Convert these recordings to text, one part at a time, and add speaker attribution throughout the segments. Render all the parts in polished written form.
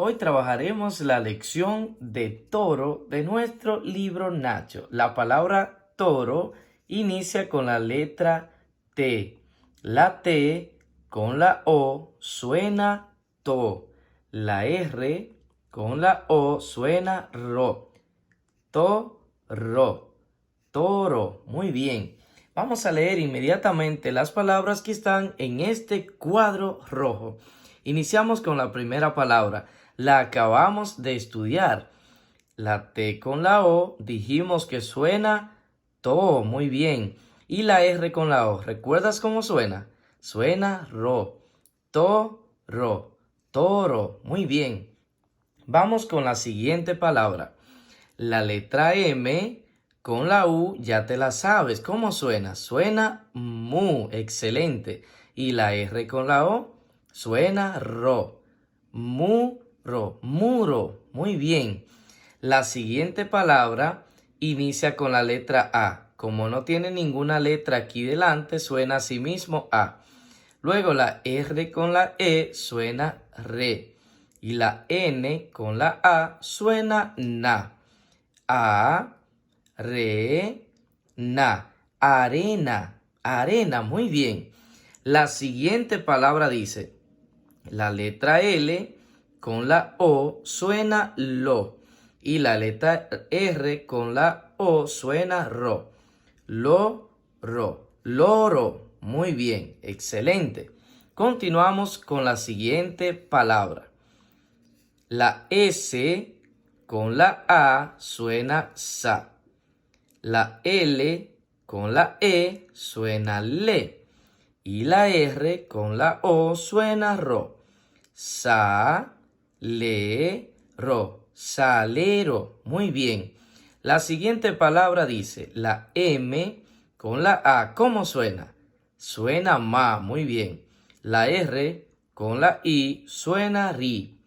Speaker 1: Hoy trabajaremos la lección de toro de nuestro libro Nacho. La palabra toro inicia con la letra T. La T con la O suena to. La R con la O suena ro. Toro. Toro. Muy bien. Vamos a leer inmediatamente las palabras que están en este cuadro rojo. Iniciamos con la primera palabra. La acabamos de estudiar. La T con la O dijimos que suena to. Muy bien. Y la R con la O, ¿recuerdas cómo suena? Suena ro. Toro. Toro. Muy bien. Vamos con la siguiente palabra. La letra M con la U ya te la sabes. ¿Cómo suena? Suena mu. Excelente. Y la R con la O suena ro. Muro. Muro. Muy bien. La siguiente palabra inicia con la letra A. Como no tiene ninguna letra aquí delante, suena a sí mismo A. Luego la R con la E suena re. Y la N con la A suena na. A, re, na. Arena. Arena. Muy bien. La siguiente palabra dice, la letra L con la O suena lo. Y la letra R con la O suena ro. Loro. Muy bien. Excelente. Continuamos con la siguiente palabra. La S con la A suena sa. La L con la E suena le. Y la R con la O suena ro. Sa, le, ro. Salero. Muy bien. La siguiente palabra dice, la M con la A. ¿Cómo suena? Suena ma. Muy bien. La R con la I suena ri.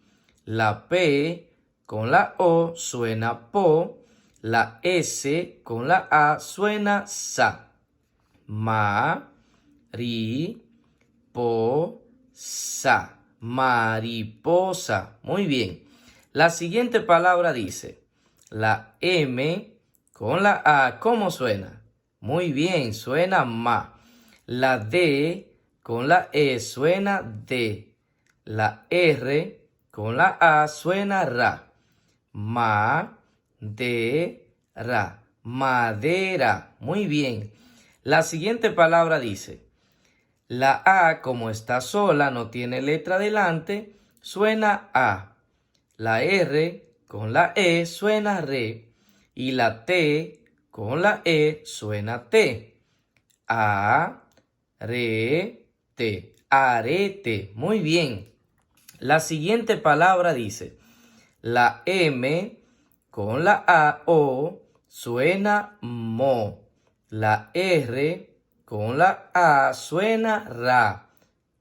Speaker 1: La P con la O suena po. La S con la A suena sa. Ma, ri, po, sa. Mariposa. Muy bien. La siguiente palabra dice, la M con la A, ¿cómo suena? Muy bien, suena ma. La D con la E suena de. La R con la A suena ra. Ra. Madera. Muy bien. La siguiente palabra dice, la A, como está sola, no tiene letra delante, suena A. La R con la E suena re. Y la T con la E suena T. Te. Arete. Muy bien. La siguiente palabra dice, la M con la A O suena mo. La R con la A suena ra.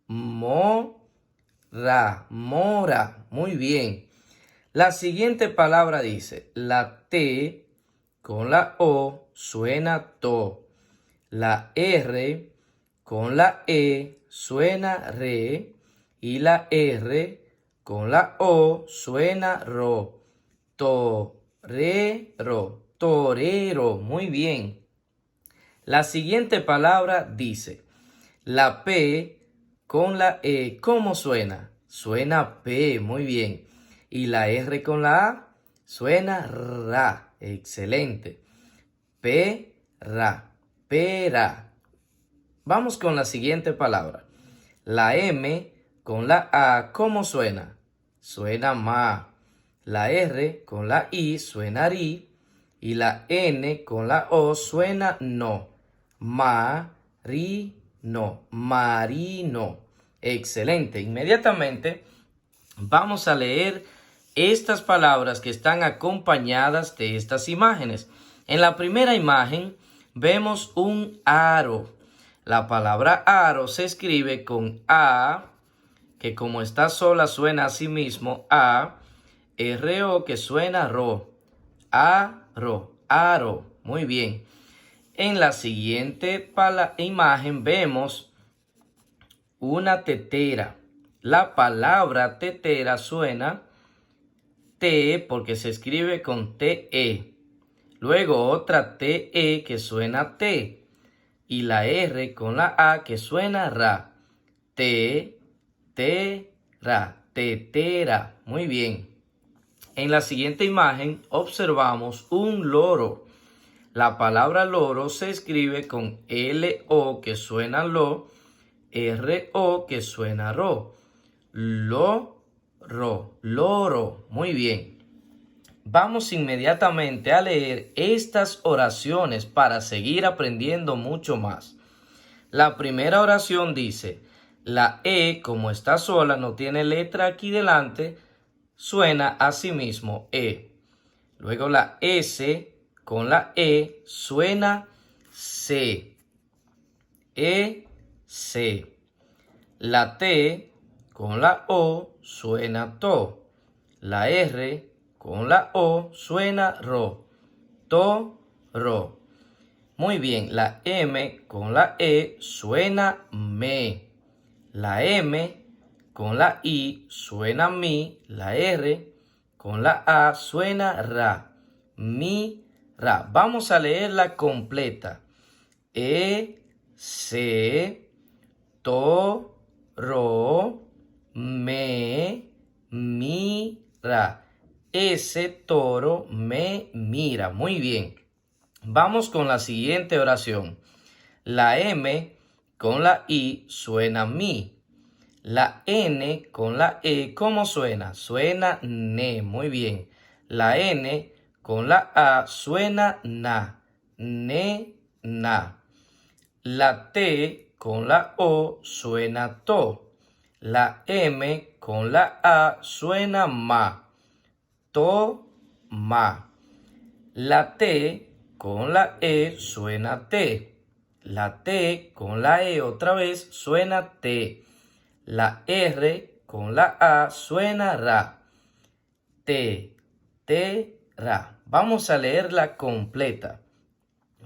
Speaker 1: Mora. Muy bien. La siguiente palabra dice, la T con la O suena to. La R con la E suena re. Y la R con la O suena ro. Torero. Muy bien. La siguiente palabra dice, la P con la E, ¿cómo suena? Suena P. Muy bien. Y la R con la A suena ra. Excelente. Pera. Vamos con la siguiente palabra. La M con la A, ¿cómo suena? Suena ma. La R con la I suena ri. Y la N con la O suena no. Marino. Excelente. Inmediatamente vamos a leer estas palabras que están acompañadas de estas imágenes. En la primera imagen vemos un aro. La palabra aro se escribe con A, que como está sola suena a sí mismo A, R-O que suena ro. Aro. Muy bien. En la siguiente imagen vemos una tetera. La palabra tetera suena T porque se escribe con TE. Luego otra TE que suena T. Y la R con la A que suena Ra. Ra. Tetera. Muy bien. En la siguiente imagen observamos un loro. La palabra loro se escribe con L-O que suena lo, R-O que suena ro. Loro. Muy bien. Vamos inmediatamente a leer estas oraciones para seguir aprendiendo mucho más. La primera oración dice, la E, como está sola, no tiene letra aquí delante, suena a sí mismo E. Luego la S con la E suena C. C. La T con la O suena to. La R con la O suena ro. Ro. Muy bien, la M con la E suena me. La M con la I suena mi. La R con la A suena ra. Ra. Vamos a leerla completa. Ro, me, mira. Ese toro me mira. Muy bien. Vamos con la siguiente oración. La M con la I suena mi. La N con la E, ¿cómo suena? Suena ne. Muy bien. La N con la A suena na. Na. La T con la O suena to. La M con la A suena ma. Ma. La T con la E suena T. La T con la E otra vez suena T. La R con la A suena ra. Ra. Vamos a leerla completa.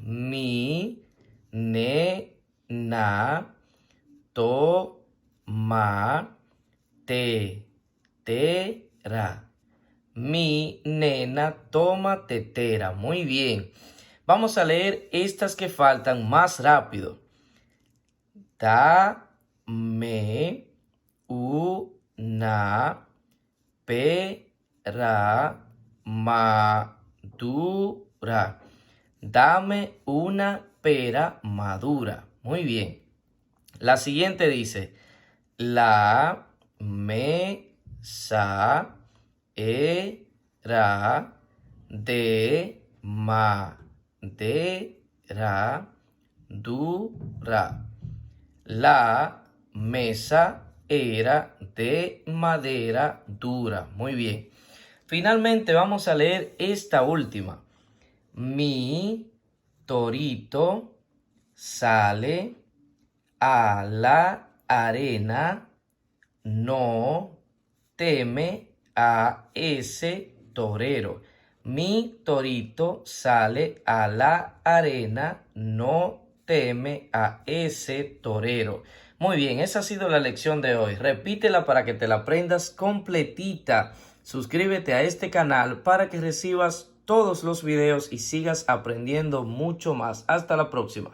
Speaker 1: Mi, ne, na, to, ma, ra. Mi nena toma tetera. Muy bien. Vamos a leer estas que faltan más rápido. Dame una pera madura. Dame una pera madura. Muy bien. La siguiente dice, la mesa era de madera dura. La mesa era de madera dura. Muy bien. Finalmente vamos a leer esta última. Mi torito sale a la arena, no teme a ese torero. Mi torito sale a la arena, no teme a ese torero. Muy bien, esa ha sido la lección de hoy. Repítela para que te la aprendas completita. Suscríbete a este canal para que recibas todos los videos y sigas aprendiendo mucho más. Hasta la próxima.